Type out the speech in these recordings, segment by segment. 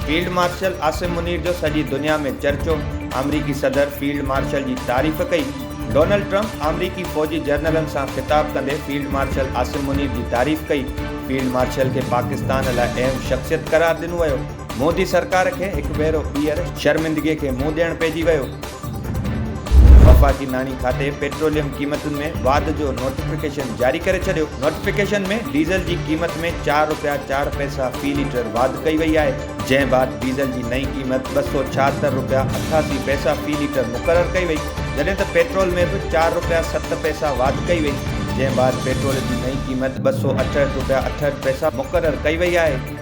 Field marshal Asim Munir जो सॼी दुनिया में चर्चो। अमरीकी सदर फील्ड मार्शल जी तारीफ़ कई। डोनाल्ड ट्रंप अमरीकी फ़ौजी जनरलनि सां ख़िताब कंदे फील्ड मार्शल आसिम मुनीर जी तारीफ़ कई। फील्ड मार्शल खे पाकिस्तान लाइ अहम शख़्सियत करार ॾिनो वियो। मोदी सरकार खे हिकु भेरो ॿीहर शर्मिंदगीअ खे मुंहुं ॾियणु पइजी वियो। वफ़ाक़ी नाणी खाते पेट्रोलियम क़ीमतुनि में वाध जो नोटिफिकेशन जारी करे छॾियो। नोटिफिकेशन में डीज़ल जी क़ीमत में ₹4.04 फ़ी लीटर वाध कई वई आहे, जंहिं बाद डीज़ल जी नई क़ीमत ₹276.88 फ़ी लीटर मुक़ररु कई वई, जॾहिं त पेट्रोल में बि ₹4.07 वाध कई वई, जंहिं बाद पेट्रोल जी नई क़ीमत ₹268.68 मुक़ररु कई वई आहे।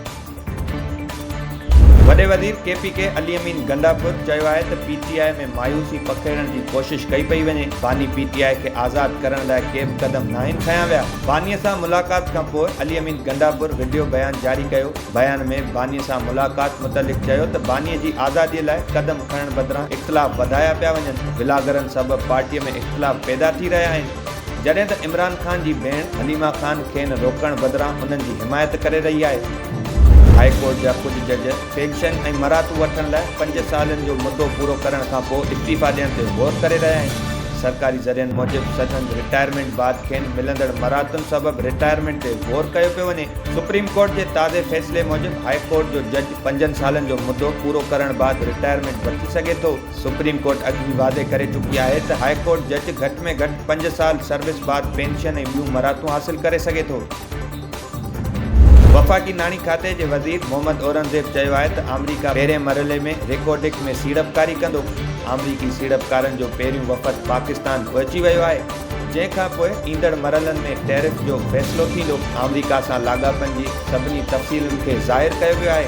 वॾे वज़ीर KPK अली अमीन गंडापुर चयो आहे त PTI में मायूसी पखेड़ण जी कोशिश कई पई वञे। बानी PTI खे आज़ादु करण लाइ के बि क़दम न आहिनि खयां विया। बानीअ सां मुलाक़ात खां पोइ अली अमीन गंडापुर वीडियो बयान जारी कयो। बयान में बानीअ सां मुलाक़ात मुतलिक़ चयो त बानीअ जी आज़ादीअ लाइ क़दम खणण बदिरां इख़्तिलाफ़ वधाया पिया वञनि। विलागरनि सबबि पार्टीअ में इख़्तिलाफ़ पैदा थी रहिया आहिनि, जॾहिं त इमरान ख़ान जी भेण हलीमा ख़ान खेनि रोकण बदिरां उन्हनि जी हिमायत करे रही आहे। हाई कोर्ट जा कुझु जज पेंशन ऐं मरातू वठण लाइ 5 सालनि जो मुदो पूरो करण खां पोइ इस्तीफ़ा ॾियण ते गौर करे रहिया आहिनि। सरकारी ज़रियनि मूजिबि सदन रिटायरमेंट बाद खेनि मिलंदड़ मरातुनि सबबि रिटायरमेंट ते गौर कयो पियो वञे। सुप्रीम कोर्ट जे ताज़े फ़ैसिले मूजिबि हाई कोर्ट जो जज 5 सालनि जो मुदो पूरो करण बाद रिटायरमेंट वठी सघे थो। सुप्रीम कोर्ट अॻु ई वादे करे चुकी आहे त हाई कोर्ट जज घटि में घटि 5 साल सर्विस बाद पेंशन ऐं ॿियूं मरातूं हासिल करे सघे थो। वफ़ाक़ी नाणी खाते जे वज़ीर मोहम्मद औरंगज़ेब चयो आहे त अमरीका पहिरें मरहले में रिकॉर्डिंग में सीड़पकारी कंदो। अमरीकी सीड़पकारनि जो पहिरियों वफ़द पाकिस्तान पहुची वियो आहे, जंहिंखां पोइ ईंदड़ मरहलनि में टैरिफ जो फ़ैसिलो थींदो। अमरीका सां लाॻापनि जी सभिनी तफ़सीलुनि खे ज़ाहिर कयो वियो आहे।